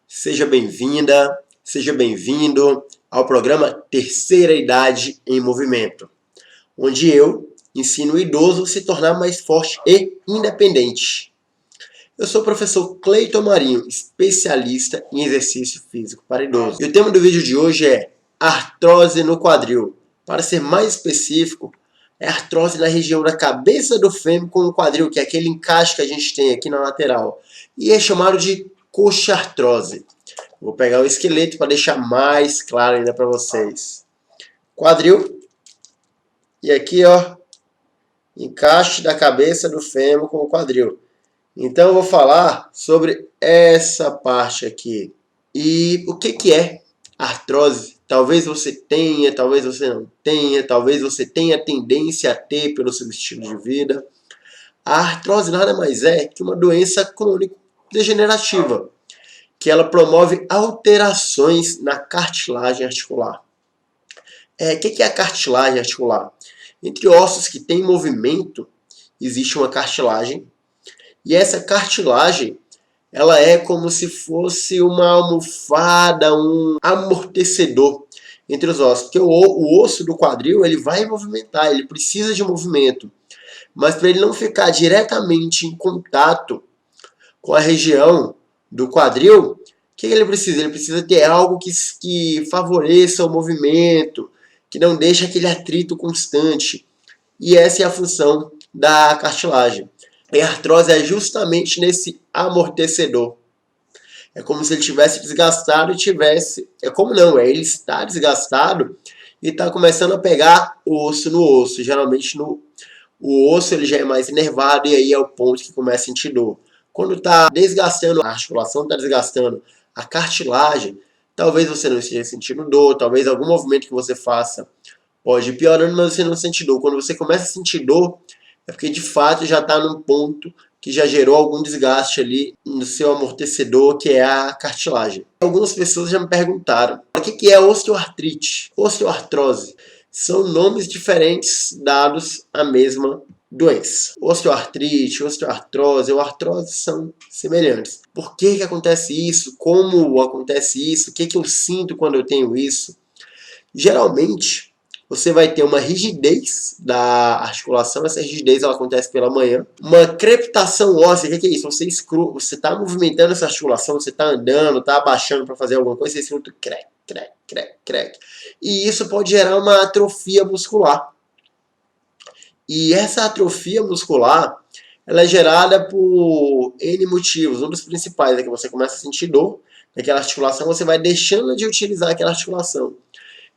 Seja bem-vinda, seja bem-vindo ao programa Terceira Idade em Movimento, onde eu ensino o idoso a se tornar mais forte e independente. Eu sou o professor Cleiton Marinho, especialista em exercício físico para idosos. E o tema do vídeo de hoje é artrose no quadril. Para ser mais específico, é artrose na região da cabeça do fêmur com o quadril, que é aquele encaixe que a gente tem aqui na lateral. E é chamado de coxartrose. Vou pegar o esqueleto para deixar mais claro ainda para vocês. Quadril. E aqui, ó, encaixe da cabeça do fêmur com o quadril. Então eu vou falar sobre essa parte aqui. E o que é artrose? Talvez você tenha, talvez você não tenha, talvez você tenha tendência a ter pelo seu estilo de vida. A artrose nada mais é que uma doença crônico-degenerativa, que ela promove alterações na cartilagem articular. O que é a cartilagem articular? Entre ossos que têm movimento, existe uma cartilagem. E essa cartilagem, ela é como se fosse uma almofada, um amortecedor entre os ossos. Porque o osso do quadril, ele vai movimentar, ele precisa de movimento. Mas para ele não ficar diretamente em contato com a região do quadril, o que ele precisa? Ele precisa ter algo que favoreça o movimento, que não deixe aquele atrito constante. E essa é a função da cartilagem. E a artrose é justamente nesse amortecedor. É como se ele tivesse desgastado e tivesse... É como não, ele está desgastado e está começando a pegar osso no osso. Geralmente o osso ele já é mais inervado e aí é o ponto que começa a sentir dor. Quando está desgastando a articulação, está desgastando a cartilagem, talvez você não esteja sentindo dor, talvez algum movimento que você faça pode ir piorando, mas você não sente dor. Quando você começa a sentir dor, é porque de fato já está num ponto que já gerou algum desgaste ali no seu amortecedor, que é a cartilagem. Algumas pessoas já me perguntaram, o que é osteoartrite? Osteoartrose. São nomes diferentes dados à mesma doença. Osteoartrite, osteoartrose ou artrose são semelhantes. Por que acontece isso? Como acontece isso? O que eu sinto quando eu tenho isso? Geralmente, você vai ter uma rigidez da articulação, essa rigidez ela acontece pela manhã. Uma crepitação óssea, o que é isso? Você está movimentando essa articulação, você está andando, está abaixando para fazer alguma coisa, você escuta crec, crec, crec, crec. E isso pode gerar uma atrofia muscular. E essa atrofia muscular, ela é gerada por N motivos. Um dos principais é que você começa a sentir dor naquela articulação, você vai deixando de utilizar aquela articulação.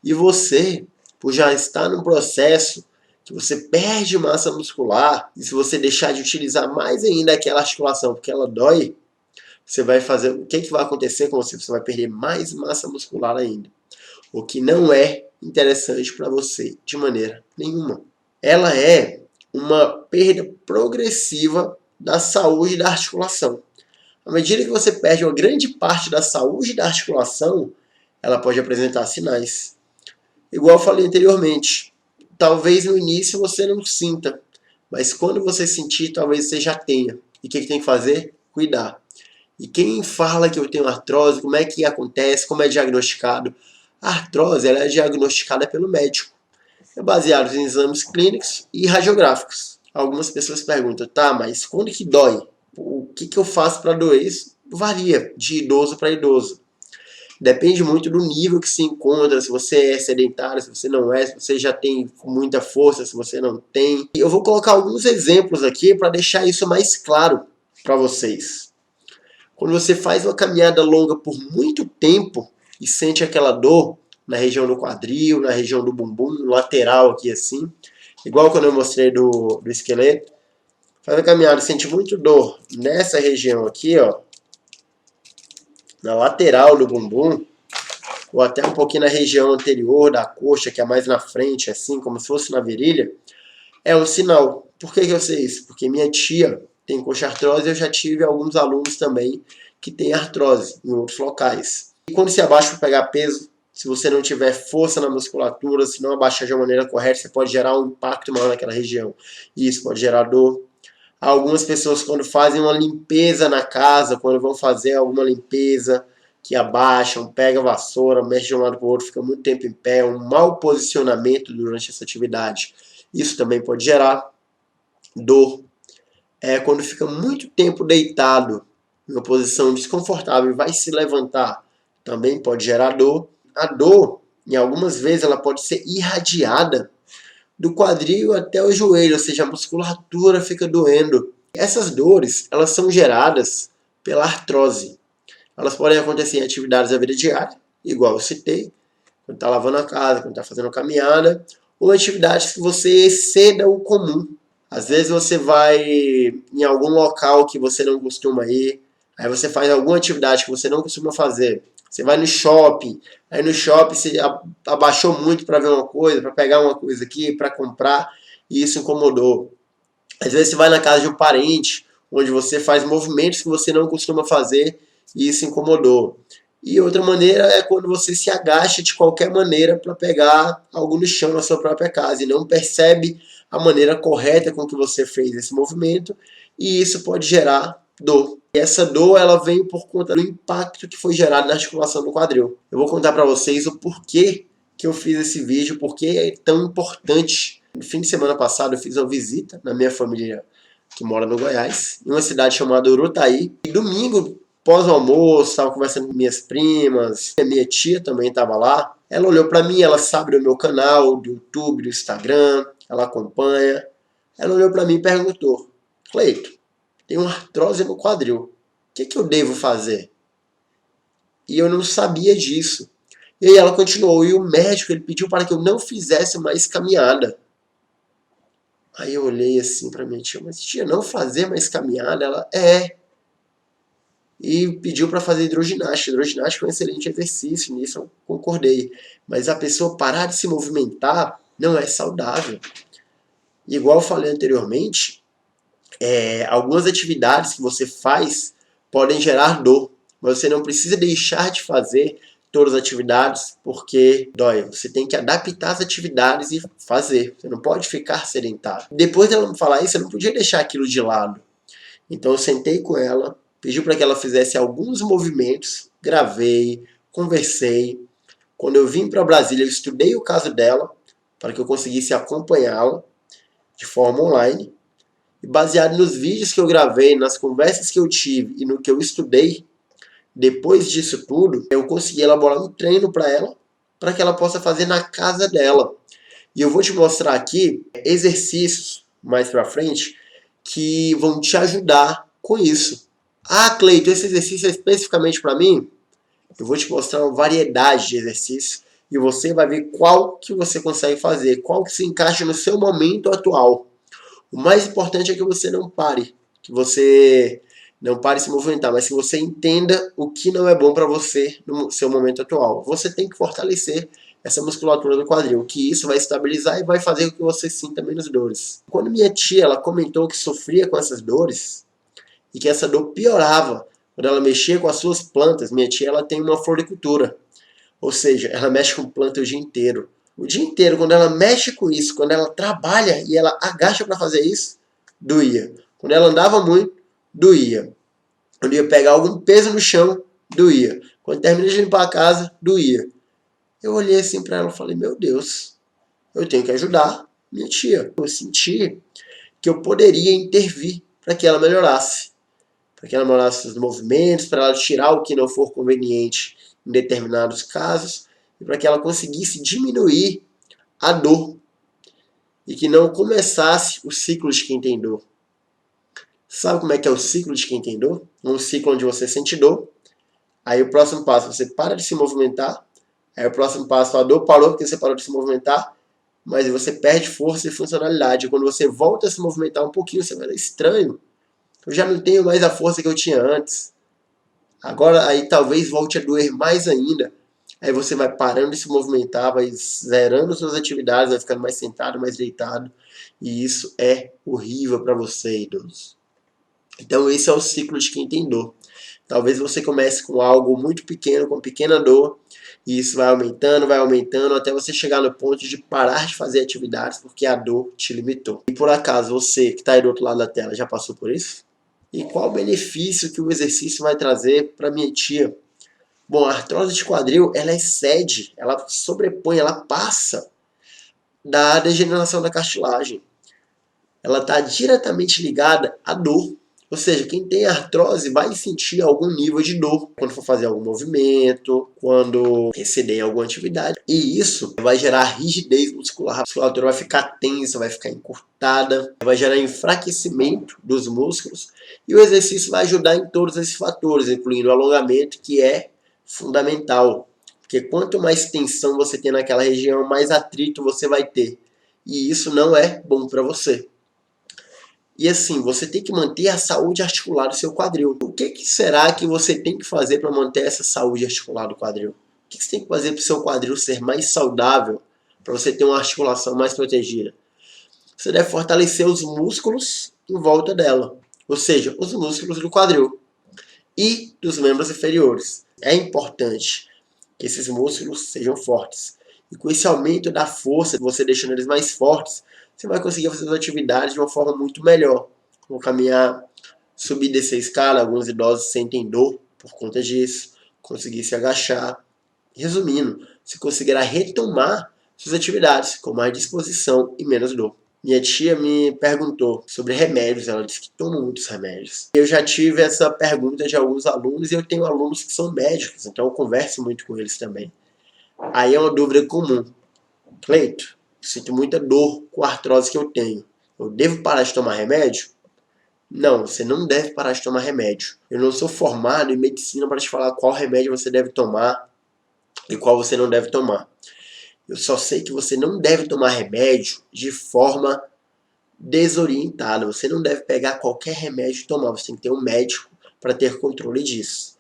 E você, por já estar num processo que você perde massa muscular, e se você deixar de utilizar mais ainda aquela articulação, porque ela dói, você vai fazer... O que vai acontecer com você? Você vai perder mais massa muscular ainda. O que não é interessante para você de maneira nenhuma. Ela é uma perda progressiva da saúde da articulação. À medida que você perde uma grande parte da saúde da articulação, ela pode apresentar sinais. Igual eu falei anteriormente, talvez no início você não sinta, mas quando você sentir, talvez você já tenha. E o que tem que fazer? Cuidar. E quem fala que eu tenho artrose, como é que acontece, como é diagnosticado? A artrose ela é diagnosticada pelo médico. É baseado em exames clínicos e radiográficos. Algumas pessoas perguntam, tá, mas quando que dói? O que eu faço para doer? Isso varia de idoso para idoso. Depende muito do nível que se encontra, se você é sedentário, se você não é, se você já tem muita força, se você não tem. Eu vou colocar alguns exemplos aqui para deixar isso mais claro para vocês. Quando você faz uma caminhada longa por muito tempo e sente aquela dor na região do quadril, na região do bumbum, no lateral aqui assim, igual quando eu mostrei do esqueleto, faz uma caminhada e sente muito dor nessa região aqui, ó, na lateral do bumbum, ou até um pouquinho na região anterior da coxa, que é mais na frente, assim, como se fosse na virilha, é um sinal. Por que eu sei isso? Porque minha tia tem coxartrose e eu já tive alguns alunos também que têm artrose em outros locais. E quando se abaixa para pegar peso, se você não tiver força na musculatura, se não abaixar de uma maneira correta, você pode gerar um impacto maior naquela região. E isso pode gerar dor. Algumas pessoas, quando fazem uma limpeza na casa, quando vão fazer alguma limpeza, que abaixam, pega a vassoura, mexe de um lado para o outro, fica muito tempo em pé, um mau posicionamento durante essa atividade. Isso também pode gerar dor. Quando fica muito tempo deitado, em uma posição desconfortável e vai se levantar, também pode gerar dor. A dor, em algumas vezes, ela pode ser irradiada do quadril até o joelho, ou seja, a musculatura fica doendo. Essas dores, elas são geradas pela artrose. Elas podem acontecer em atividades da vida diária, igual eu citei, quando está lavando a casa, quando está fazendo caminhada, ou atividades que você exceda o comum. Às vezes você vai em algum local que você não costuma ir, aí você faz alguma atividade que você não costuma fazer. Você vai no shopping, aí no shopping você abaixou muito para ver uma coisa, para pegar uma coisa aqui, para comprar, e isso incomodou. Às vezes você vai na casa de um parente, onde você faz movimentos que você não costuma fazer, e isso incomodou. E outra maneira é quando você se agacha de qualquer maneira para pegar algo no chão na sua própria casa e não percebe a maneira correta com que você fez esse movimento, e isso pode gerar dor. E essa dor ela vem por conta do impacto que foi gerado na articulação do quadril. Eu vou contar para vocês o porquê que eu fiz esse vídeo, porque é tão importante. No fim de semana passado eu fiz uma visita na minha família que mora no Goiás, em uma cidade chamada Urutaí. E domingo, pós o almoço, estava conversando com minhas primas, a minha tia também estava lá. Ela olhou para mim, ela sabe do meu canal, do YouTube, do Instagram, ela acompanha. Ela olhou para mim e perguntou: Cleito, tem uma artrose no quadril, o que eu devo fazer? E eu não sabia disso. E aí ela continuou, e o médico ele pediu para que eu não fizesse mais caminhada. Aí eu olhei assim para minha tia, mas tia, não fazer mais caminhada? Ela, e pediu para fazer hidroginástica. Hidroginástica é um excelente exercício, nisso eu concordei. Mas a pessoa parar de se movimentar não é saudável. Igual eu falei anteriormente, algumas atividades que você faz podem gerar dor, mas você não precisa deixar de fazer todas as atividades porque dói. Você tem que adaptar as atividades e fazer. Você não pode ficar sedentário. Depois dela me falar isso, eu não podia deixar aquilo de lado. Então eu sentei com ela, pedi para que ela fizesse alguns movimentos, gravei, conversei. Quando eu vim para Brasília, eu estudei o caso dela para que eu conseguisse acompanhá-la de forma online. E baseado nos vídeos que eu gravei, nas conversas que eu tive e no que eu estudei, depois disso tudo, eu consegui elaborar um treino para que ela possa fazer na casa dela. E eu vou te mostrar aqui exercícios mais para frente que vão te ajudar com isso. Ah, Cleito, esse exercício é especificamente para mim? Eu vou te mostrar uma variedade de exercícios e você vai ver qual que você consegue fazer, qual que se encaixa no seu momento atual. O mais importante é que você não pare, que você não pare de se movimentar, mas que você entenda o que não é bom para você no seu momento atual. Você tem que fortalecer essa musculatura do quadril, que isso vai estabilizar e vai fazer com que você sinta menos dores. Quando minha tia ela comentou que sofria com essas dores e que essa dor piorava quando ela mexia com as suas plantas, minha tia ela tem uma floricultura, ou seja, ela mexe com planta o dia inteiro. O dia inteiro, quando ela mexe com isso, quando ela trabalha e ela agacha para fazer isso, doía. Quando ela andava muito, doía. Quando ia pegar algum peso no chão, doía. Quando termina de limpar a casa, doía. Eu olhei assim para ela e falei, meu Deus, eu tenho que ajudar minha tia. Eu senti que eu poderia intervir para que ela melhorasse. Para que ela melhorasse os movimentos, para ela tirar o que não for conveniente em determinados casos, e para que ela conseguisse diminuir a dor e que não começasse o ciclo de quem tem dor. Sabe como é que é o ciclo de quem tem dor? Um ciclo onde você sente dor, aí o próximo passo você para de se movimentar, aí o próximo passo a dor parou porque você parou de se movimentar, mas você perde força e funcionalidade. Quando você volta a se movimentar um pouquinho, você vai dar estranho. Eu já não tenho mais a força que eu tinha antes. Agora aí talvez volte a doer mais ainda. Aí você vai parando de se movimentar, vai zerando suas atividades, vai ficando mais sentado, mais deitado. E isso é horrível para você, idoso. Então esse é o ciclo de quem tem dor. Talvez você comece com algo muito pequeno, com pequena dor, e isso vai aumentando, até você chegar no ponto de parar de fazer atividades porque a dor te limitou. E por acaso você que está aí do outro lado da tela já passou por isso? E qual o benefício que o exercício vai trazer para minha tia? Bom, a artrose de quadril, ela excede, ela sobrepõe, ela passa da degeneração da cartilagem. Ela está diretamente ligada à dor. Ou seja, quem tem artrose vai sentir algum nível de dor quando for fazer algum movimento, quando exceder alguma atividade. E isso vai gerar rigidez muscular. A musculatura vai ficar tensa, vai ficar encurtada, vai gerar enfraquecimento dos músculos. E o exercício vai ajudar em todos esses fatores, incluindo o alongamento, que é fundamental. Porque quanto mais tensão você tem naquela região, mais atrito você vai ter. E isso não é bom para você. E assim, você tem que manter a saúde articular do seu quadril. O que será que você tem que fazer para manter essa saúde articular do quadril? O que você tem que fazer para o seu quadril ser mais saudável, para você ter uma articulação mais protegida? Você deve fortalecer os músculos em volta dela, ou seja, os músculos do quadril e dos membros inferiores. É importante que esses músculos sejam fortes. E com esse aumento da força, você deixando eles mais fortes, você vai conseguir fazer as atividades de uma forma muito melhor. Como caminhar, subir e descer a escala. Alguns idosos sentem dor por conta disso. Conseguir se agachar. Resumindo, você conseguirá retomar suas atividades com mais disposição e menos dor. Minha tia me perguntou sobre remédios. Ela disse que toma muitos remédios. Eu já tive essa pergunta de alguns alunos e eu tenho alunos que são médicos, então eu converso muito com eles também. Aí é uma dúvida comum. Cleito, sinto muita dor com a artrose que eu tenho. Eu devo parar de tomar remédio? Não, você não deve parar de tomar remédio. Eu não sou formado em medicina para te falar qual remédio você deve tomar e qual você não deve tomar. Eu só sei que você não deve tomar remédio de forma desorientada. Você não deve pegar qualquer remédio e tomar. Você tem que ter um médico para ter controle disso.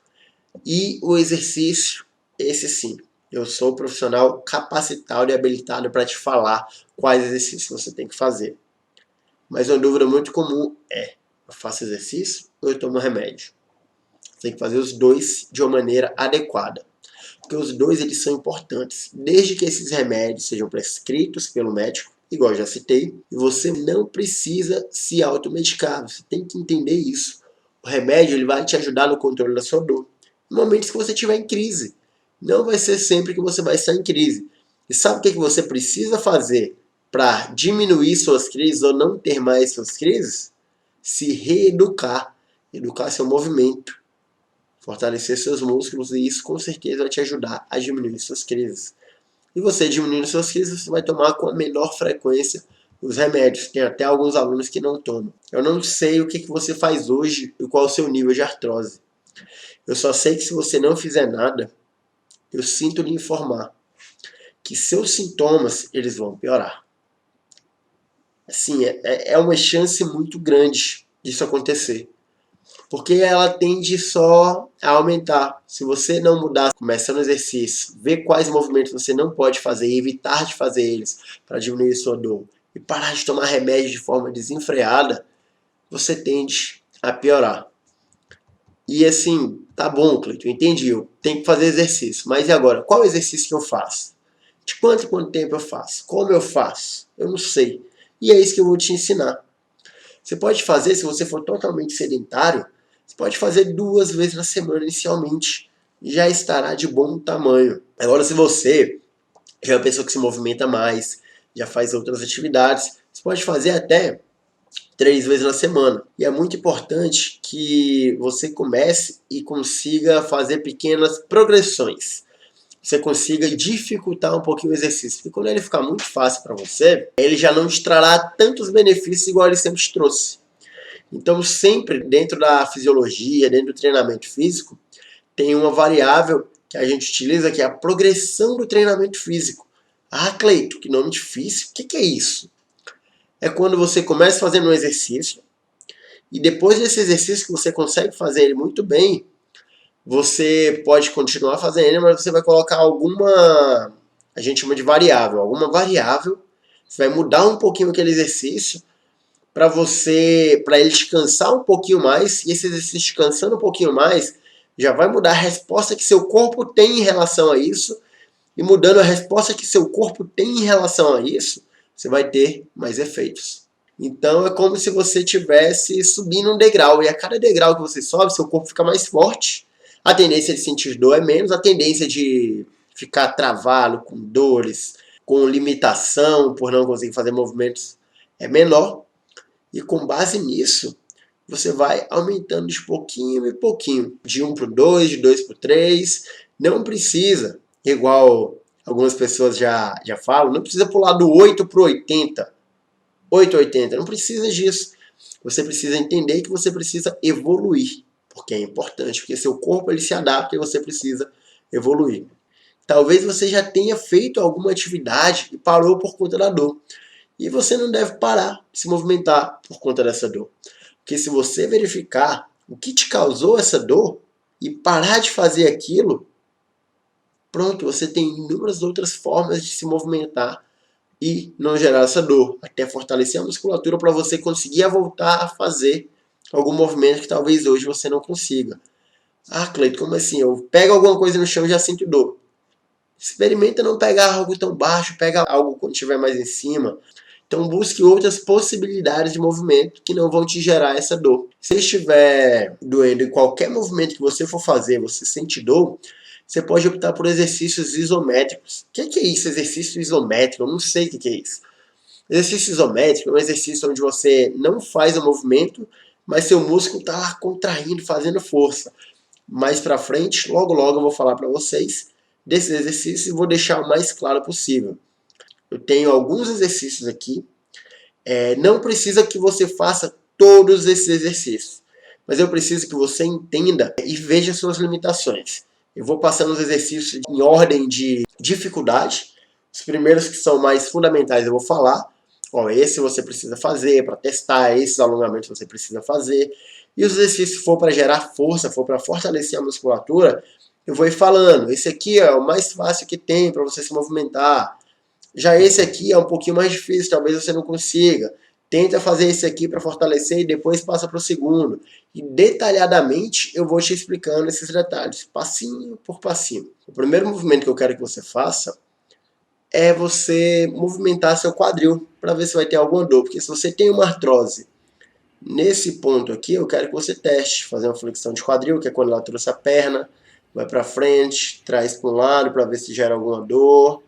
E o exercício, esse sim. Eu sou profissional capacitado e habilitado para te falar quais exercícios você tem que fazer. Mas uma dúvida muito comum é: eu faço exercício ou eu tomo remédio? Você tem que fazer os dois de uma maneira adequada. Porque os dois eles são importantes, desde que esses remédios sejam prescritos pelo médico, igual eu já citei, e você não precisa se automedicar, você tem que entender isso. O remédio ele vai te ajudar no controle da sua dor. Em momentos que você estiver em crise. Não vai ser sempre que você vai estar em crise. E sabe o que você precisa fazer para diminuir suas crises ou não ter mais suas crises? Se reeducar. Educar seu movimento. Fortalecer seus músculos e isso com certeza vai te ajudar a diminuir suas crises. E você diminuindo suas crises, você vai tomar com a menor frequência os remédios. Tem até alguns alunos que não tomam. Eu não sei o que você faz hoje e qual é o seu nível de artrose. Eu só sei que se você não fizer nada, eu sinto lhe informar que seus sintomas eles vão piorar. Assim, é uma chance muito grande disso acontecer. Porque ela tende só a aumentar. Se você não mudar, começar no exercício, ver quais movimentos você não pode fazer e evitar de fazer eles para diminuir sua dor e parar de tomar remédio de forma desenfreada, você tende a piorar. E assim, tá bom, Cleiton, entendi, eu tenho que fazer exercício. Mas e agora? Qual exercício que eu faço? De quanto em quanto tempo eu faço? Como eu faço? Eu não sei. E é isso que eu vou te ensinar. Você pode fazer, se você for totalmente sedentário, você pode fazer 2 vezes na semana inicialmente. Já estará de bom tamanho. Agora, se você já é uma pessoa que se movimenta mais, já faz outras atividades, você pode fazer até 3 vezes na semana. E é muito importante que você comece e consiga fazer pequenas progressões. Você consiga dificultar um pouquinho o exercício. Porque quando ele ficar muito fácil para você, ele já não te trará tantos benefícios igual ele sempre te trouxe. Então, sempre dentro da fisiologia, dentro do treinamento físico, tem uma variável que a gente utiliza que é a progressão do treinamento físico. Ah, Cleito, que nome difícil. O que é isso? É quando você começa fazendo um exercício e depois desse exercício que você consegue fazer ele muito bem, você pode continuar fazendo ele, mas você vai colocar alguma, a gente chama de variável, alguma variável, você vai mudar um pouquinho aquele exercício para ele te cansar um pouquinho mais, e esse exercício te cansando um pouquinho mais, já vai mudar a resposta que seu corpo tem em relação a isso, e mudando a resposta que seu corpo tem em relação a isso, você vai ter mais efeitos. Então é como se você estivesse subindo um degrau, e a cada degrau que você sobe, seu corpo fica mais forte, a tendência de sentir dor é menos, a tendência de ficar travado, com dores, com limitação por não conseguir fazer movimentos é menor, e com base nisso, você vai aumentando de pouquinho em pouquinho, de 1 para o 2, de 2 para o 3, não precisa, igual algumas pessoas já falam, não precisa pular do 8 para o 80, 8 a 80, não precisa disso. Você precisa entender que você precisa evoluir, porque é importante, porque seu corpo ele se adapta e você precisa evoluir. Talvez você já tenha feito alguma atividade e parou por conta da dor. E você não deve parar de se movimentar por conta dessa dor. Porque se você verificar o que te causou essa dor e parar de fazer aquilo, pronto, você tem inúmeras outras formas de se movimentar e não gerar essa dor. Até fortalecer a musculatura para você conseguir voltar a fazer algum movimento que talvez hoje você não consiga. Ah, Cleiton, como assim? Eu pego alguma coisa no chão e já sinto dor. Experimenta não pegar algo tão baixo, pega algo quando estiver mais em cima. Então busque outras possibilidades de movimento que não vão te gerar essa dor. Se estiver doendo em qualquer movimento que você for fazer, você sente dor, você pode optar por exercícios isométricos. O que é isso, exercício isométrico? Eu não sei o que é isso. Exercício isométrico é um exercício onde você não faz o movimento, mas seu músculo está lá contraindo, fazendo força. Mais para frente, logo eu vou falar para vocês desses exercícios e vou deixar o mais claro possível. Eu tenho alguns exercícios aqui. Não precisa que você faça todos esses exercícios, mas eu preciso que você entenda e veja suas limitações. Eu vou passando os exercícios em ordem de dificuldade. Os primeiros que são mais fundamentais eu vou falar. Esse você precisa fazer para testar, esses alongamentos você precisa fazer. E os exercícios, se for para gerar força, for para fortalecer a musculatura, eu vou ir falando. Esse aqui é o mais fácil que tem para você se movimentar. Já esse aqui é um pouquinho mais difícil, talvez você não consiga. Tenta fazer esse aqui para fortalecer e depois passa para o segundo. E detalhadamente eu vou te explicando esses detalhes, passinho por passinho. O primeiro movimento que eu quero que você faça é você movimentar seu quadril para ver se vai ter alguma dor. Porque se você tem uma artrose nesse ponto aqui, eu quero que você teste. Fazer uma flexão de quadril, que é quando ela trouxe a perna, vai para frente, traz para um lado para ver se gera alguma dor.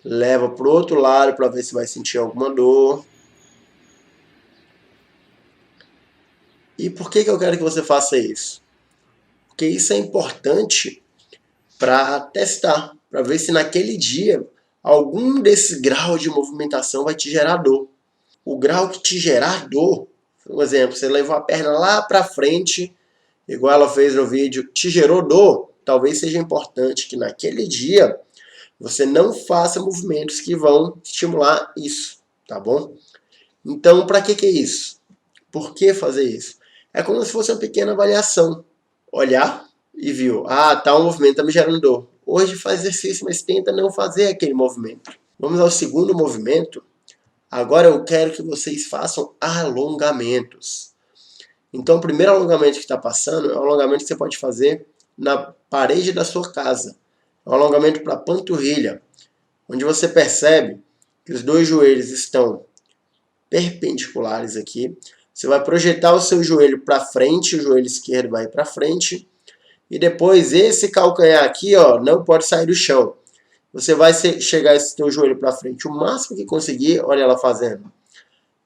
Leva para o outro lado para ver se vai sentir alguma dor. E por que eu quero que você faça isso? Porque isso é importante para testar, para ver se naquele dia algum desse grau de movimentação vai te gerar dor. O grau que te gerar dor, por exemplo, você levou a perna lá para frente, igual ela fez no vídeo, te gerou dor, talvez seja importante que naquele dia você não faça movimentos que vão estimular isso, tá bom? Então, para que é isso? Por que fazer isso? É como se fosse uma pequena avaliação. Olhar e viu, tá, um movimento está me gerando dor. Hoje faz exercício, mas tenta não fazer aquele movimento. Vamos ao segundo movimento. Agora eu quero que vocês façam alongamentos. Então, o primeiro alongamento que está passando é um alongamento que você pode fazer na parede da sua casa. É um alongamento para a panturrilha, onde você percebe que os dois joelhos estão perpendiculares aqui. Você vai projetar o seu joelho para frente, o joelho esquerdo vai para frente. E depois esse calcanhar aqui, não pode sair do chão. Você vai chegar esse seu joelho para frente o máximo que conseguir, olha ela fazendo.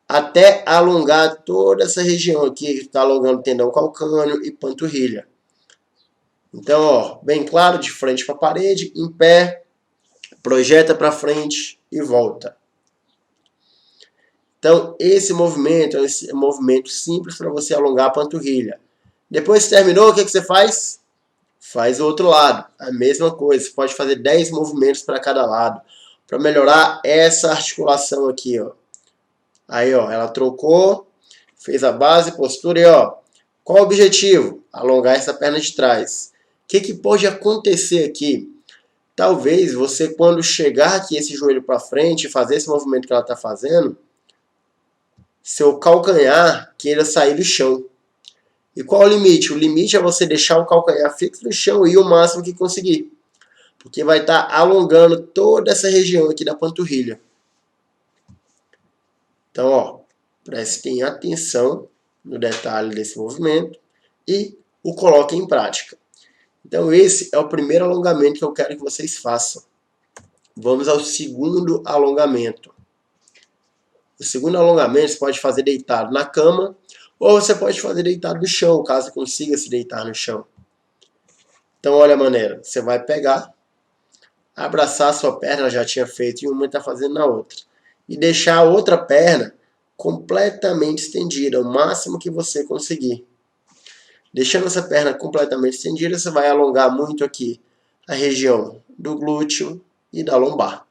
Até alongar toda essa região aqui, que está alongando o tendão calcâneo e panturrilha. Então, bem claro, de frente para a parede, em pé, projeta para frente e volta. Então, esse movimento é um movimento simples para você alongar a panturrilha. Depois que terminou, o que você faz? Faz o outro lado. A mesma coisa. Você pode fazer 10 movimentos para cada lado. Para melhorar essa articulação aqui. Aí, ela trocou, fez a base, postura e, qual o objetivo? Alongar essa perna de trás. O que pode acontecer aqui? Talvez você, quando chegar aqui esse joelho para frente e fazer esse movimento que ela está fazendo, seu calcanhar queira sair do chão. E qual é o limite? O limite é você deixar o calcanhar fixo no chão e ir o máximo que conseguir. Porque vai estar alongando toda essa região aqui da panturrilha. Então, ó, prestem atenção no detalhe desse movimento e o coloquem em prática. Então, esse é o primeiro alongamento que eu quero que vocês façam. Vamos ao segundo alongamento. O segundo alongamento você pode fazer deitado na cama ou você pode fazer deitado no chão, caso consiga se deitar no chão. Então, olha a maneira. Você vai pegar, abraçar a sua perna, já tinha feito em uma e está fazendo na outra. E deixar a outra perna completamente estendida, o máximo que você conseguir. Deixando essa perna completamente estendida, você vai alongar muito aqui a região do glúteo e da lombar.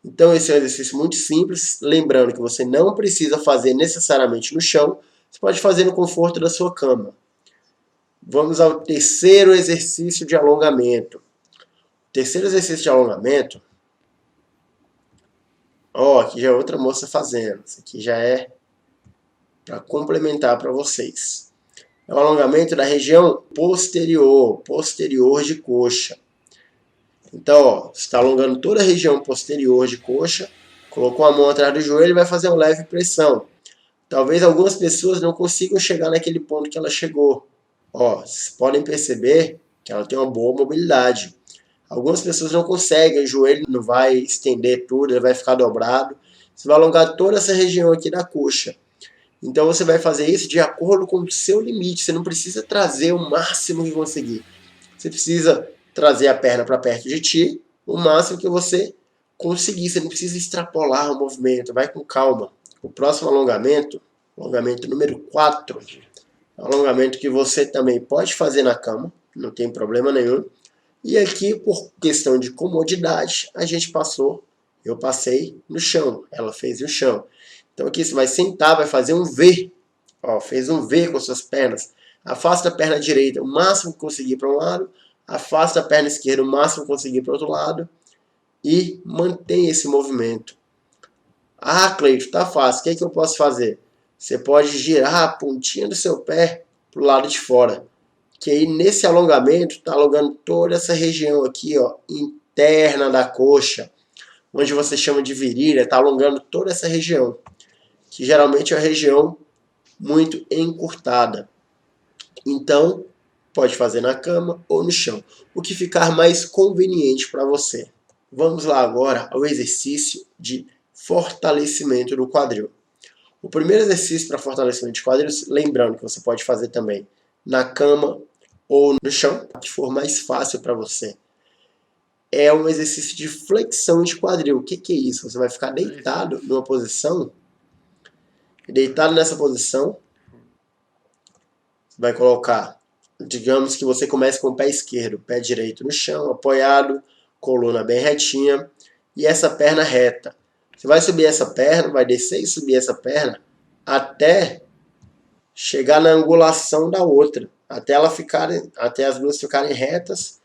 Então esse é um exercício muito simples, lembrando que você não precisa fazer necessariamente no chão, você pode fazer no conforto da sua cama. Vamos ao terceiro exercício de alongamento. O terceiro exercício de alongamento, ó, aqui já é outra moça fazendo, isso aqui já é para complementar para vocês. É o alongamento da região posterior de coxa. Então, ó, você está alongando toda a região posterior de coxa, colocou a mão atrás do joelho e vai fazer uma leve pressão. Talvez algumas pessoas não consigam chegar naquele ponto que ela chegou. Ó, vocês podem perceber que ela tem uma boa mobilidade. Algumas pessoas não conseguem, o joelho não vai estender tudo, ele vai ficar dobrado. Você vai alongar toda essa região aqui da coxa. Então você vai fazer isso de acordo com o seu limite. Você não precisa trazer o máximo que conseguir. Você precisa trazer a perna para perto de ti, o máximo que você conseguir. Você não precisa extrapolar o movimento, vai com calma. O próximo alongamento, alongamento número 4, é um alongamento que você também pode fazer na cama, não tem problema nenhum. E aqui, por questão de comodidade, eu passei no chão, ela fez no chão. Então aqui você vai sentar, vai fazer um V. Ó, fez um V com suas pernas. Afasta a perna direita o máximo que conseguir para um lado. Afasta a perna esquerda o máximo que conseguir para o outro lado. E mantém esse movimento. Ah, Cleito, tá fácil. O que é que eu posso fazer? Você pode girar a pontinha do seu pé para o lado de fora. Que aí nesse alongamento está alongando toda essa região aqui, ó, interna da coxa. Onde você chama de virilha, está alongando toda essa região. Que geralmente é uma região muito encurtada. Então, pode fazer na cama ou no chão, o que ficar mais conveniente para você. Vamos lá agora ao exercício de fortalecimento do quadril. O primeiro exercício para fortalecimento de quadril, lembrando que você pode fazer também na cama ou no chão, o que for mais fácil para você. É um exercício de flexão de quadril. O que é isso? Você vai ficar deitado numa posição. Deitado nessa posição, vai colocar, digamos que você comece com o pé esquerdo, pé direito no chão, apoiado, coluna bem retinha e essa perna reta. Você vai subir essa perna, vai descer e subir essa perna até chegar na angulação da outra, até as duas ficarem retas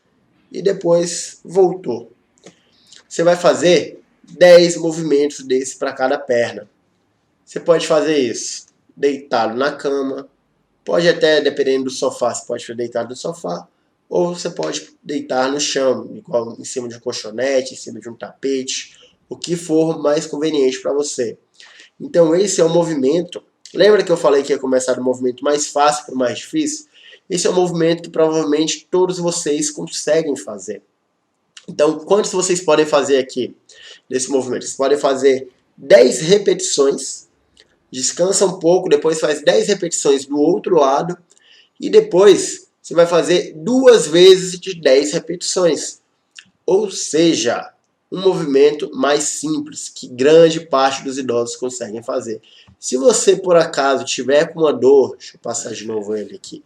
e depois voltou. Você vai fazer 10 movimentos desse para cada perna. Você pode fazer isso deitado na cama, pode até, dependendo do sofá, você pode fazer deitado no sofá, ou você pode deitar no chão, igual em cima de um colchonete, em cima de um tapete, o que for mais conveniente para você. Então esse é o movimento. Lembra que eu falei que ia começar do movimento mais fácil para o mais difícil? Esse é o movimento que provavelmente todos vocês conseguem fazer. Então, quantos vocês podem fazer aqui nesse movimento? Vocês podem fazer 10 repetições, descansa um pouco, depois faz 10 repetições do outro lado e depois você vai fazer 2 vezes de 10 repetições. Ou seja, um movimento mais simples que grande parte dos idosos conseguem fazer. Se você por acaso tiver com uma dor, deixa eu passar de novo ele aqui,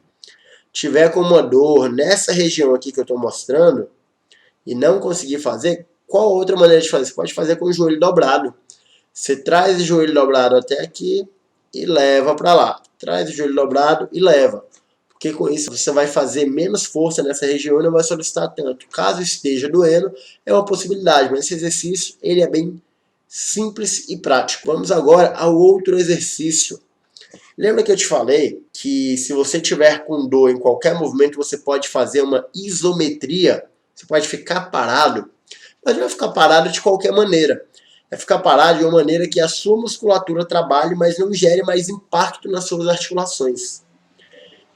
tiver com uma dor nessa região aqui que eu estou mostrando e não conseguir fazer, qual outra maneira de fazer? Você pode fazer com o joelho dobrado. Você traz o joelho dobrado até aqui e leva para lá. Traz o joelho dobrado e leva. Porque com isso você vai fazer menos força nessa região e não vai solicitar tanto. Caso esteja doendo, é uma possibilidade. Mas esse exercício ele é bem simples e prático. Vamos agora ao outro exercício. Lembra que eu te falei que se você tiver com dor em qualquer movimento, você pode fazer uma isometria? Você pode ficar parado, mas não vai ficar parado de qualquer maneira. Vai ficar parado de uma maneira que a sua musculatura trabalhe, mas não gere mais impacto nas suas articulações.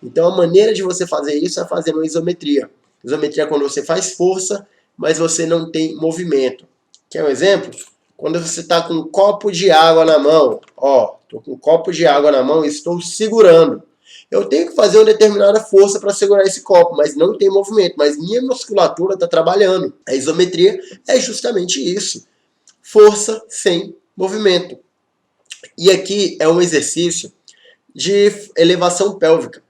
Então a maneira de você fazer isso é fazer uma isometria. Isometria é quando você faz força, mas você não tem movimento. Quer um exemplo? Quando você está com um copo de água na mão, ó, estou com um copo de água na mão e estou segurando. Eu tenho que fazer uma determinada força para segurar esse copo, mas não tem movimento, mas minha musculatura está trabalhando. A isometria é justamente isso. Força sem movimento. E aqui é um exercício de elevação pélvica.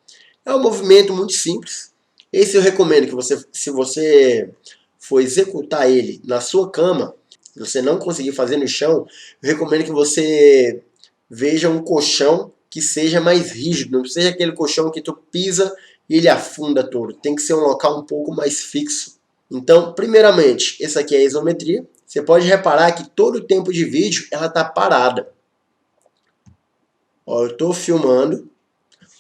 É um movimento muito simples. Esse eu recomendo que você, se você for executar ele na sua cama, se você não conseguir fazer no chão, eu recomendo que você veja um colchão que seja mais rígido. Não seja aquele colchão que tu pisa e ele afunda todo. Tem que ser um local um pouco mais fixo. Então, primeiramente, essa aqui é a isometria. Você pode reparar que todo o tempo de vídeo ela está parada. Ó, eu estou filmando,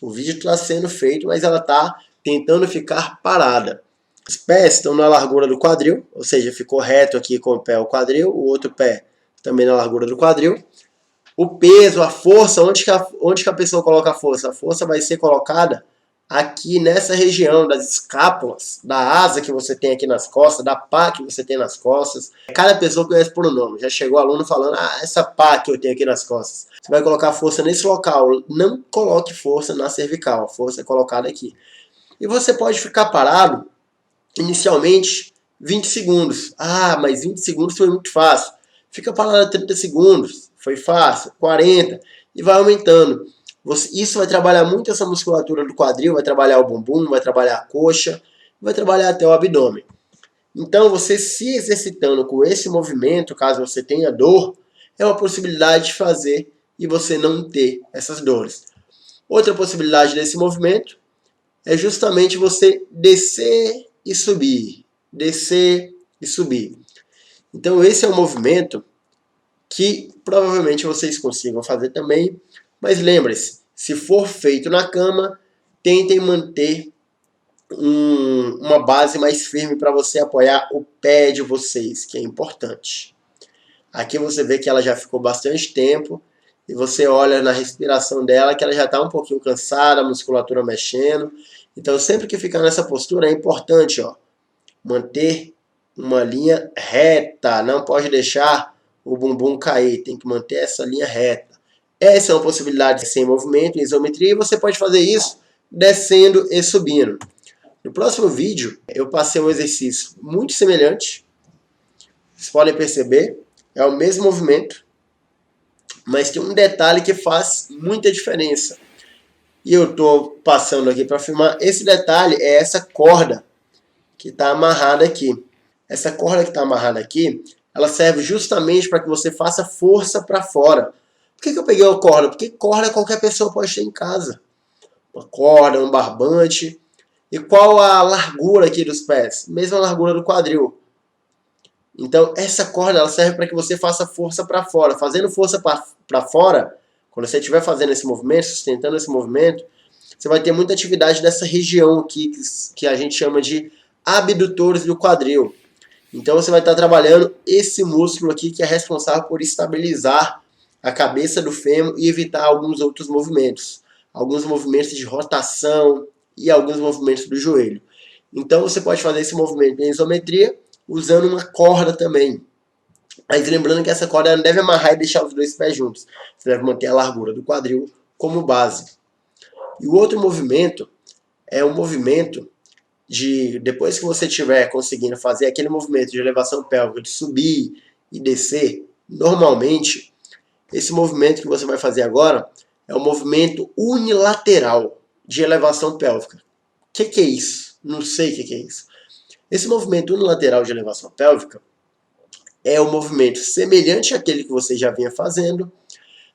o vídeo está sendo feito, mas ela está tentando ficar parada. Os pés estão na largura do quadril, ou seja, ficou reto aqui com o pé o quadril, o outro pé também na largura do quadril. O peso, a força, onde que a pessoa coloca a força? A força vai ser colocada aqui nessa região das escápulas, da asa que você tem aqui nas costas, da pá que você tem nas costas. Cada pessoa conhece por um nome. Já chegou aluno falando, essa pá que eu tenho aqui nas costas. Você vai colocar força nesse local. Não coloque força na cervical. A força é colocada aqui. E você pode ficar parado, inicialmente, 20 segundos. Mas 20 segundos foi muito fácil. Fica parado 30 segundos. Foi fácil. 40. E vai aumentando. Isso vai trabalhar muito essa musculatura do quadril, vai trabalhar o bumbum, vai trabalhar a coxa, vai trabalhar até o abdômen. Então, você se exercitando com esse movimento, caso você tenha dor, é uma possibilidade de fazer e você não ter essas dores. Outra possibilidade desse movimento é justamente você descer e subir. Descer e subir. Então, esse é um movimento que provavelmente vocês consigam fazer também. Mas lembre-se, se for feito na cama, tentem manter uma base mais firme para você apoiar o pé de vocês, que é importante. Aqui você vê que ela já ficou bastante tempo e você olha na respiração dela que ela já está um pouquinho cansada, a musculatura mexendo. Então sempre que ficar nessa postura é importante, ó, manter uma linha reta, não pode deixar o bumbum cair, tem que manter essa linha reta. Essa é uma possibilidade sem movimento, em isometria, e você pode fazer isso descendo e subindo. No próximo vídeo, eu passei um exercício muito semelhante. Vocês podem perceber, é o mesmo movimento, mas tem um detalhe que faz muita diferença. E eu estou passando aqui para filmar. Esse detalhe é essa corda que está amarrada aqui. Essa corda que está amarrada aqui, ela serve justamente para que você faça força para fora. Por que eu peguei uma corda? Porque corda qualquer pessoa pode ter em casa. Uma corda, um barbante. E qual a largura aqui dos pés? Mesma largura do quadril. Então, essa corda ela serve para que você faça força para fora. Fazendo força para fora, quando você estiver fazendo esse movimento, sustentando esse movimento, você vai ter muita atividade dessa região aqui, que a gente chama de abdutores do quadril. Então, você vai estar trabalhando esse músculo aqui, que é responsável por estabilizar a cabeça do fêmur e evitar alguns outros movimentos. Alguns movimentos de rotação e alguns movimentos do joelho. Então você pode fazer esse movimento em isometria usando uma corda também. Mas lembrando que essa corda não deve amarrar e deixar os dois pés juntos. Você deve manter a largura do quadril como base. E o outro movimento é um movimento de, depois que você estiver conseguindo fazer aquele movimento de elevação pélvica, de subir e descer, normalmente esse movimento que você vai fazer agora é um movimento unilateral de elevação pélvica. O que é isso? Não sei o que é isso. Esse movimento unilateral de elevação pélvica é um movimento semelhante àquele que você já vinha fazendo,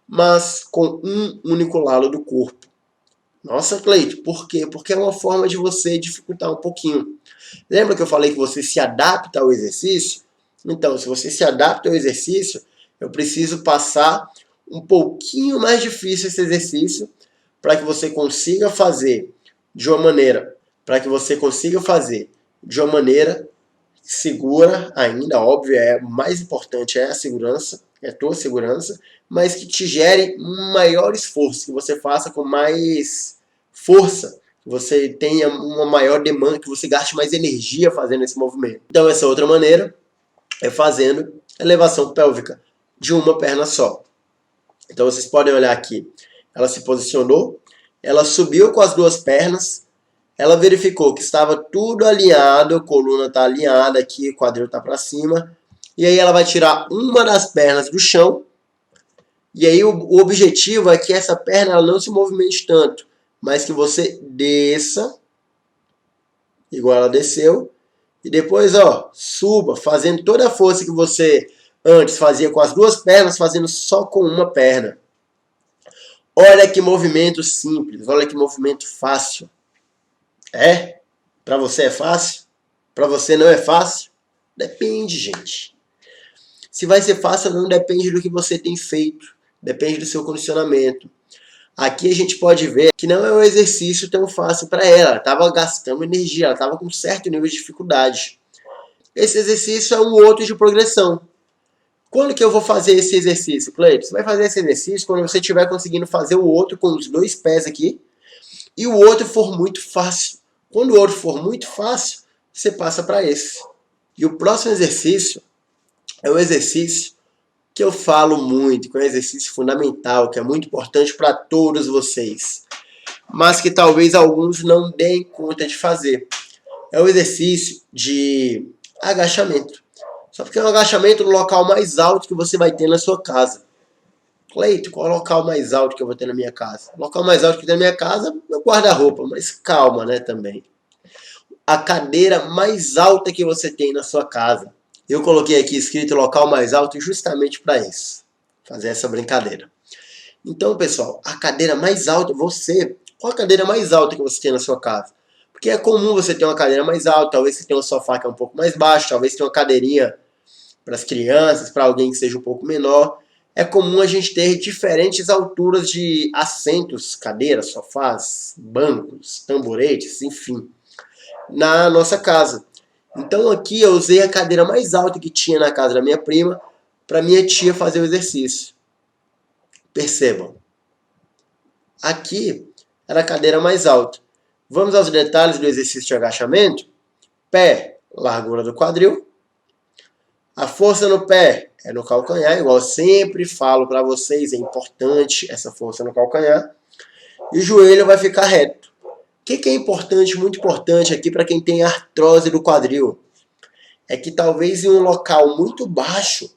mas com um único lado do corpo. Nossa, Cleito, por quê? Porque é uma forma de você dificultar um pouquinho. Lembra que eu falei que você se adapta ao exercício? Então, se você se adapta ao exercício, eu preciso passar um pouquinho mais difícil esse exercício para que você consiga fazer de uma maneira, segura ainda, óbvio, o mais importante é a segurança, é a tua segurança, mas que te gere um maior esforço, que você faça com mais força, que você tenha uma maior demanda, que você gaste mais energia fazendo esse movimento. Então essa outra maneira é fazendo elevação pélvica de uma perna só. Então vocês podem olhar aqui, ela se posicionou, ela subiu com as duas pernas, ela verificou que estava tudo alinhado, a coluna está alinhada aqui, o quadril está para cima. E aí ela vai tirar uma das pernas do chão. E aí o objetivo é que essa perna ela não se movimente tanto, mas que você desça, igual ela desceu. E depois, ó, suba, fazendo toda a força que você antes fazia com as duas pernas, fazendo só com uma perna. Olha que movimento simples, olha que movimento fácil. É? Para você é fácil? Para você não é fácil? Depende, gente. Se vai ser fácil ou não depende do que você tem feito. Depende do seu condicionamento. Aqui a gente pode ver que não é um exercício tão fácil para ela. Ela estava gastando energia, ela estava com um certo nível de dificuldade. Esse exercício é um outro de progressão. Quando que eu vou fazer esse exercício, Cleiton? Você vai fazer esse exercício quando você estiver conseguindo fazer o outro com os dois pés aqui e o outro for muito fácil. Quando o outro for muito fácil, você passa para esse. E o próximo exercício é um exercício que eu falo muito, que é um exercício fundamental, que é muito importante para todos vocês, mas que talvez alguns não deem conta de fazer. É o exercício de agachamento. Só porque é um agachamento no local mais alto que você vai ter na sua casa. Cleito, qual é o local mais alto que eu vou ter na minha casa? O local mais alto que tem na minha casa é o guarda-roupa, mas calma, né, também. A cadeira mais alta que você tem na sua casa. Eu coloquei aqui escrito local mais alto justamente para isso. Fazer essa brincadeira. Então, pessoal, a cadeira mais alta, qual a cadeira mais alta que você tem na sua casa? Porque é comum você ter uma cadeira mais alta, talvez você tenha um sofá que é um pouco mais baixo, talvez tenha uma cadeirinha para as crianças, para alguém que seja um pouco menor. É comum a gente ter diferentes alturas de assentos, cadeiras, sofás, bancos, tamboretes, enfim, na nossa casa. Então aqui eu usei a cadeira mais alta que tinha na casa da minha prima para minha tia fazer o exercício. Percebam. Aqui era a cadeira mais alta. Vamos aos detalhes do exercício de agachamento. Pé, largura do quadril. A força no pé é no calcanhar, igual eu sempre falo para vocês, é importante essa força no calcanhar. E o joelho vai ficar reto. O que é importante, muito importante aqui para quem tem artrose do quadril? É que talvez em um local muito baixo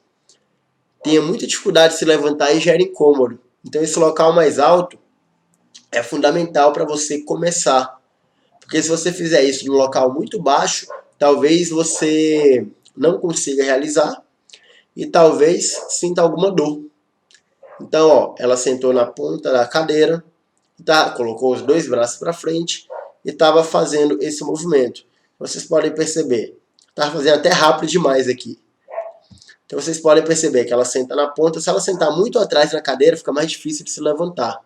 tenha muita dificuldade de se levantar e gere incômodo. Então esse local mais alto é fundamental para você começar. Porque se você fizer isso num local muito baixo, talvez você não consiga realizar e talvez sinta alguma dor. Então, ó, ela sentou na ponta da cadeira, colocou os dois braços para frente e estava fazendo esse movimento. Vocês podem perceber, estava fazendo até rápido demais aqui. Então vocês podem perceber que ela senta na ponta. Se ela sentar muito atrás na cadeira, fica mais difícil de se levantar.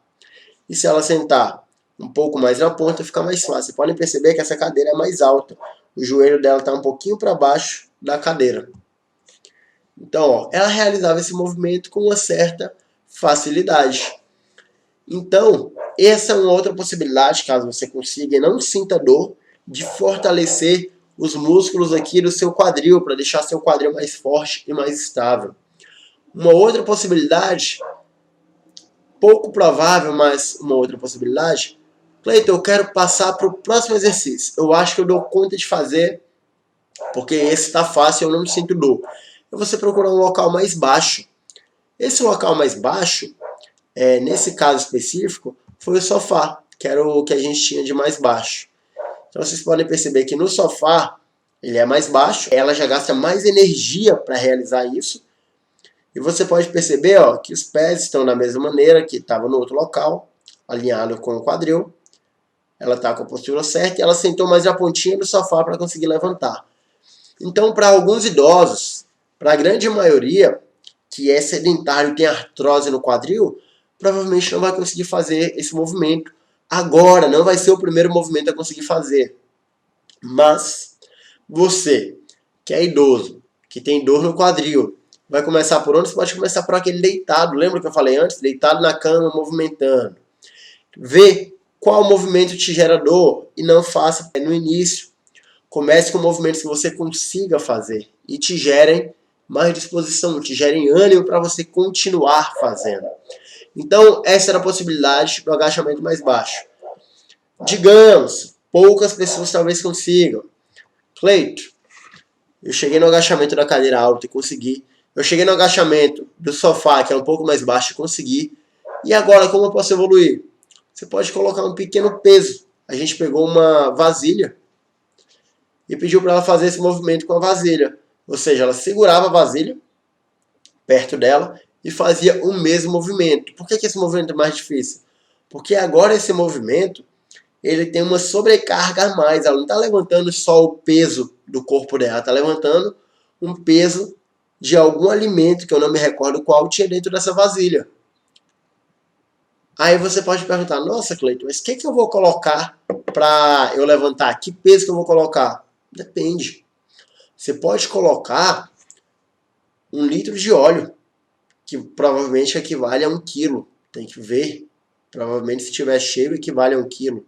E se ela sentar um pouco mais na ponta, fica mais fácil. Vocês podem perceber que essa cadeira é mais alta. O joelho dela está um pouquinho para baixo da cadeira. Então, ó, ela realizava esse movimento com uma certa facilidade. Então, essa é uma outra possibilidade, caso você consiga e não sinta dor, de fortalecer os músculos aqui do seu quadril, para deixar seu quadril mais forte e mais estável. Uma outra possibilidade, pouco provável, mas uma outra possibilidade, Cleiton, eu quero passar para o próximo exercício. Eu acho que eu dou conta de fazer, porque esse está fácil, eu não sinto dor. É você procurar um local mais baixo. Esse local mais baixo, nesse caso específico, foi o sofá, que era o que a gente tinha de mais baixo. Então vocês podem perceber que no sofá, ele é mais baixo, ela já gasta mais energia para realizar isso. E você pode perceber, ó, que os pés estão da mesma maneira que estava no outro local, alinhado com o quadril. Ela está com a postura certa e ela sentou mais na pontinha do sofá para conseguir levantar. Então, para alguns idosos, para a grande maioria que é sedentário e tem artrose no quadril, provavelmente não vai conseguir fazer esse movimento, agora, não vai ser o primeiro movimento a conseguir fazer. Mas você, que é idoso, que tem dor no quadril, vai começar por onde? Você pode começar por aquele deitado. Lembra que eu falei antes? Deitado na cama, movimentando. Vê qual movimento te gera dor e não faça no início. Comece com movimentos que você consiga fazer e te gerem mais disposição, te gerem ânimo para você continuar fazendo. Então, essa era a possibilidade do agachamento mais baixo. Digamos, poucas pessoas talvez consigam. Cleito, eu cheguei no agachamento da cadeira alta e consegui. Eu cheguei no agachamento do sofá, que é um pouco mais baixo, e consegui. E agora, como eu posso evoluir? Você pode colocar um pequeno peso. A gente pegou uma vasilha e pediu para ela fazer esse movimento com a vasilha. Ou seja, ela segurava a vasilha perto dela e fazia o mesmo movimento. Por que esse movimento é mais difícil? Porque agora esse movimento ele tem uma sobrecarga a mais. Ela não está levantando só o peso do corpo dela, ela está levantando um peso de algum alimento, que eu não me recordo qual, tinha dentro dessa vasilha. Aí você pode perguntar, nossa, Cleiton, mas o que eu vou colocar para eu levantar? Que peso que eu vou colocar? Depende. Você pode colocar 1 litro de óleo, que provavelmente equivale a 1 quilo. Tem que ver. Provavelmente, se estiver cheio, equivale a 1 quilo.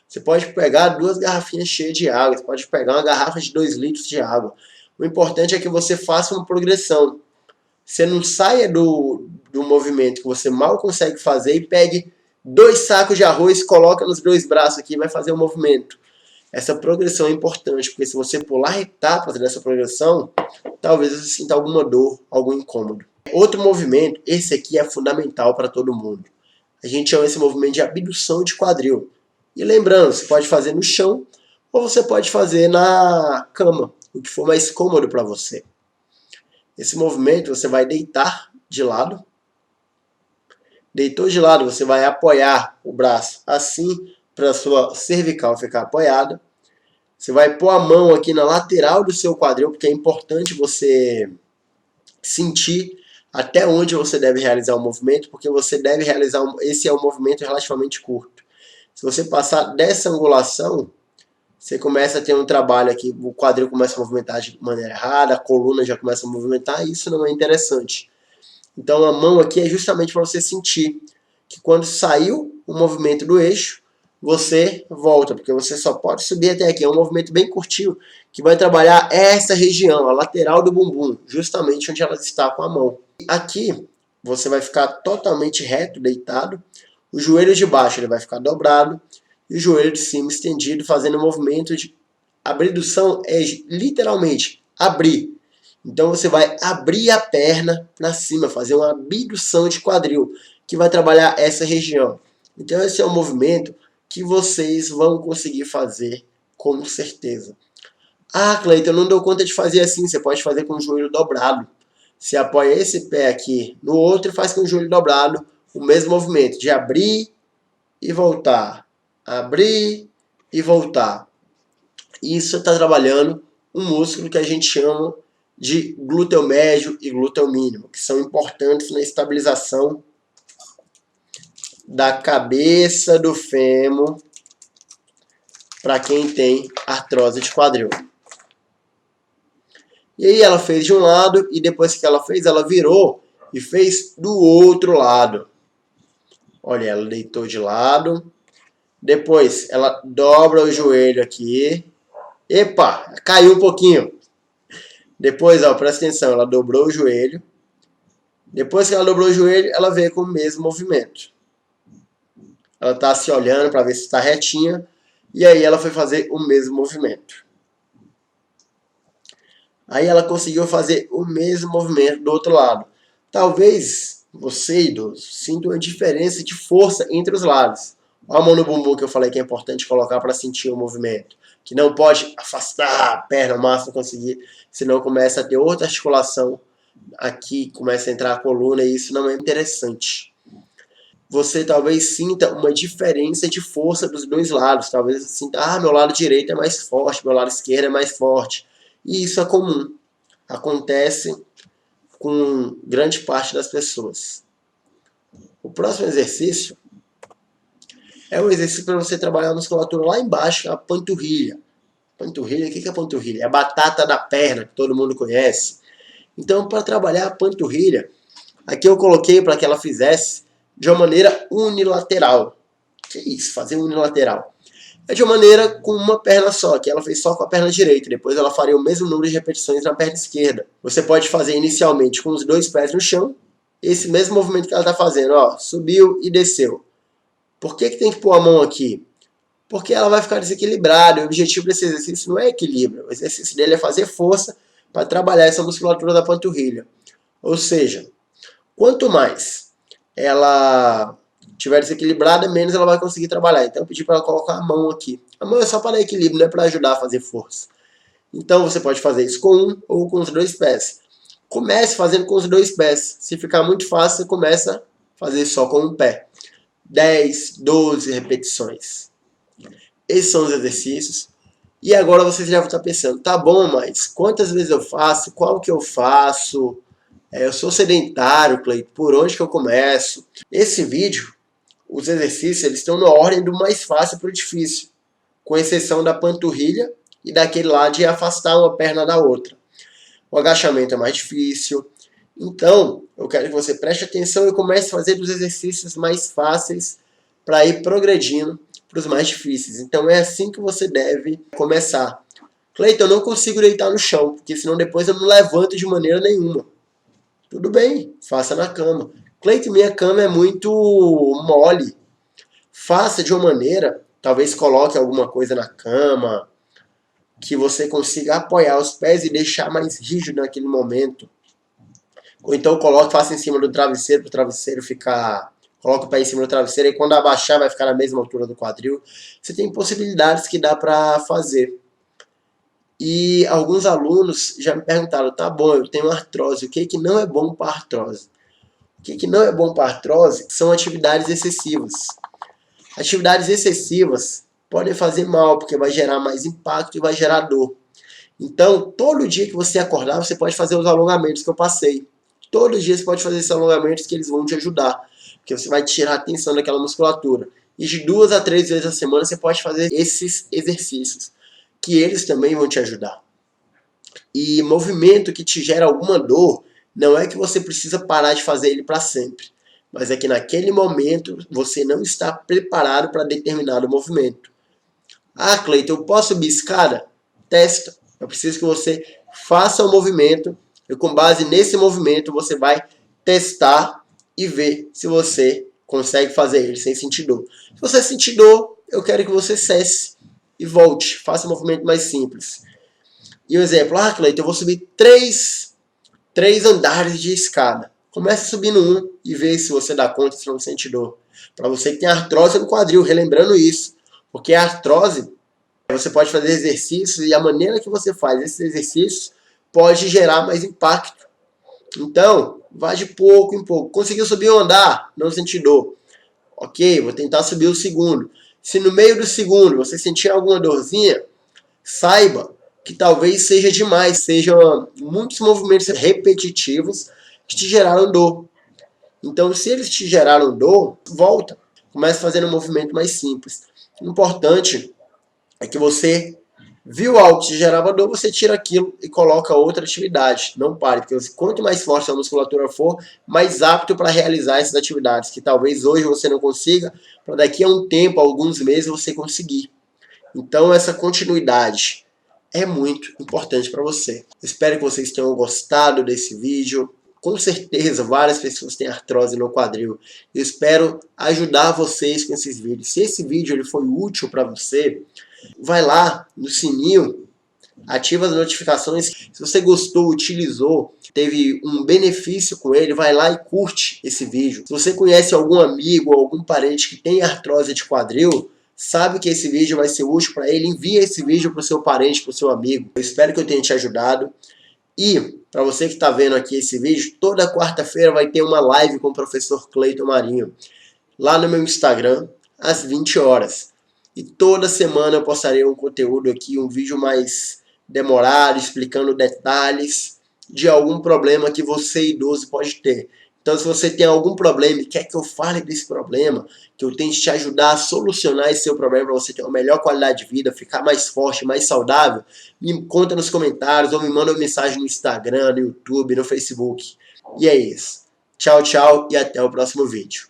Você pode pegar 2 garrafinhas cheias de água. Você pode pegar uma garrafa de 2 litros de água. O importante é que você faça uma progressão. Você não saia do movimento que você mal consegue fazer e pegue 2 sacos de arroz, coloca nos 2 braços aqui e vai fazer o movimento. Essa progressão é importante, porque se você pular etapas dessa progressão, talvez você sinta alguma dor, algum incômodo. Outro movimento, esse aqui é fundamental para todo mundo. A gente chama esse movimento de abdução de quadril. E lembrando, você pode fazer no chão ou você pode fazer na cama, o que for mais cômodo para você. Esse movimento você vai deitar de lado. Deitou de lado, você vai apoiar o braço assim para a sua cervical ficar apoiada. Você vai pôr a mão aqui na lateral do seu quadril, porque é importante você sentir até onde você deve realizar o movimento, porque você deve realizar, esse é um movimento relativamente curto. Se você passar dessa angulação, você começa a ter um trabalho aqui, o quadril começa a movimentar de maneira errada, a coluna já começa a movimentar, e isso não é interessante. Então a mão aqui é justamente para você sentir que quando saiu o movimento do eixo, você volta, porque você só pode subir até aqui. É um movimento bem curtinho que vai trabalhar essa região, a lateral do bumbum, justamente onde ela está com a mão. Aqui você vai ficar totalmente reto, deitado. O joelho de baixo ele vai ficar dobrado e o joelho de cima estendido, fazendo um movimento de abdução, é literalmente abrir. Então você vai abrir a perna para cima, fazer uma abdução de quadril, que vai trabalhar essa região. Então esse é um movimento que vocês vão conseguir fazer com certeza. Ah, Cleiton, eu não dou conta de fazer assim. Você pode fazer com o joelho dobrado. Você apoia esse pé aqui no outro e faz com o joelho dobrado o mesmo movimento de abrir e voltar. Abrir e voltar. Isso está trabalhando um músculo que a gente chama de glúteo médio e glúteo mínimo, que são importantes na estabilização da cabeça do fêmur para quem tem artrose de quadril. E aí ela fez de um lado e depois que ela fez, ela virou e fez do outro lado. Olha, ela deitou de lado. Depois ela dobra o joelho aqui. Epa, caiu um pouquinho. Depois, ó, presta atenção, ela dobrou o joelho. Depois que ela dobrou o joelho, ela veio com o mesmo movimento. Ela está se olhando para ver se está retinha. E aí ela foi fazer o mesmo movimento. Aí ela conseguiu fazer o mesmo movimento do outro lado. Talvez você, idoso, sinta uma diferença de força entre os lados. Olha a mão no bumbum que eu falei que é importante colocar para sentir o movimento. Que não pode afastar a perna o máximo que conseguir, senão começa a ter outra articulação. Aqui começa a entrar a coluna e isso não é interessante. Você talvez sinta uma diferença de força dos dois lados. Talvez você sinta, meu lado direito é mais forte, meu lado esquerdo é mais forte. E isso é comum. Acontece com grande parte das pessoas. O próximo exercício É um exercício para você trabalhar a musculatura lá embaixo, a panturrilha. Panturrilha, o que é a panturrilha? É a batata da perna, que todo mundo conhece. Então, para trabalhar a panturrilha, aqui eu coloquei para que ela fizesse de uma maneira unilateral. Que isso, fazer unilateral? É de uma maneira com uma perna só, que ela fez só com a perna direita. Depois ela faria o mesmo número de repetições na perna esquerda. Você pode fazer inicialmente com os 2 pés no chão. Esse mesmo movimento que ela está fazendo, ó, subiu e desceu. Por que tem que pôr a mão aqui? Porque ela vai ficar desequilibrada. O objetivo desse exercício não é equilíbrio. O exercício dele é fazer força para trabalhar essa musculatura da panturrilha. Ou seja, quanto mais ela estiver desequilibrada, menos ela vai conseguir trabalhar. Então eu pedi para ela colocar a mão aqui. A mão é só para dar equilíbrio, não é para ajudar a fazer força. Então você pode fazer isso com um ou com os 2 pés. Comece fazendo com os 2 pés. Se ficar muito fácil, você começa a fazer só com um pé. 10, 12 repetições. Esses são os exercícios. E agora vocês já vão estar pensando, tá bom, mas quantas vezes eu faço? Qual que eu faço? Eu sou sedentário, Cleiton, por onde que eu começo? Esse vídeo, os exercícios, eles estão na ordem do mais fácil para o difícil, com exceção da panturrilha e daquele lá de afastar uma perna da outra. O agachamento é mais difícil. Então, eu quero que você preste atenção e comece a fazer os exercícios mais fáceis para ir progredindo para os mais difíceis. Então, é assim que você deve começar. Cleiton, eu não consigo deitar no chão, porque senão depois eu não levanto de maneira nenhuma. Tudo bem, faça na cama. Cleiton, minha cama é muito mole. Faça de uma maneira, talvez coloque alguma coisa na cama, que você consiga apoiar os pés e deixar mais rígido naquele momento. Ou então faça em cima do travesseiro, para o travesseiro ficar... Coloque o pé em cima do travesseiro e quando abaixar vai ficar na mesma altura do quadril. Você tem possibilidades que dá para fazer. E alguns alunos já me perguntaram, tá bom, eu tenho artrose, o que não é bom para artrose? O que não é bom para artrose são atividades excessivas. Atividades excessivas podem fazer mal, porque vai gerar mais impacto e vai gerar dor. Então, todo dia que você acordar, você pode fazer os alongamentos que eu passei. Todos os dias você pode fazer esses alongamentos que eles vão te ajudar, porque você vai tirar a tensão daquela musculatura. E de 2 a 3 vezes a semana você pode fazer esses exercícios, que eles também vão te ajudar. E movimento que te gera alguma dor, não é que você precisa parar de fazer ele para sempre, mas é que naquele momento você não está preparado para determinado movimento. Ah, Cleiton, eu posso subir escada? Testa. Eu preciso que você faça o movimento e com base nesse movimento você vai testar e ver se você consegue fazer ele sem sentir dor. Se você sentir dor, eu quero que você cesse e volte. Faça um movimento mais simples. E um exemplo, Cleiton, eu vou subir 3 andares de escada. Comece subindo um e vê se você dá conta se não sente dor. Para você que tem artrose no quadril, relembrando isso. Porque a artrose, você pode fazer exercícios e a maneira que você faz esses exercícios pode gerar mais impacto. Então, vá de pouco em pouco. Conseguiu subir um andar? Não senti dor. Ok, vou tentar subir o segundo. Se no meio do segundo você sentir alguma dorzinha, saiba que talvez seja demais, sejam muitos movimentos repetitivos que te geraram dor. Então, se eles te geraram dor, volta. Comece fazendo um movimento mais simples. O importante é que você viu algo que te gerava dor, você tira aquilo e coloca outra atividade. Não pare, porque quanto mais forte a musculatura for, mais apto para realizar essas atividades, que talvez hoje você não consiga, para daqui a um tempo, alguns meses, você conseguir. Então, essa continuidade é muito importante para você. Espero que vocês tenham gostado desse vídeo. Com certeza, várias pessoas têm artrose no quadril. Eu espero ajudar vocês com esses vídeos. Se esse vídeo ele foi útil para você, vai lá no sininho, ativa as notificações. Se você gostou, utilizou, teve um benefício com ele, vai lá e curte esse vídeo. Se você conhece algum amigo ou algum parente que tem artrose de quadril, sabe que esse vídeo vai ser útil para ele, envia esse vídeo para o seu parente, para o seu amigo. Eu espero que eu tenha te ajudado. E, para você que está vendo aqui esse vídeo, toda quarta-feira vai ter uma live com o professor Cleiton Marinho, lá no meu Instagram, às 20 horas. E toda semana eu postarei um conteúdo aqui, um vídeo mais demorado, explicando detalhes de algum problema que você, idoso, pode ter. Então, se você tem algum problema e quer que eu fale desse problema, que eu tente te ajudar a solucionar esse seu problema para você ter uma melhor qualidade de vida, ficar mais forte, mais saudável, me conta nos comentários ou me manda uma mensagem no Instagram, no YouTube, no Facebook. E é isso. Tchau, tchau e até o próximo vídeo.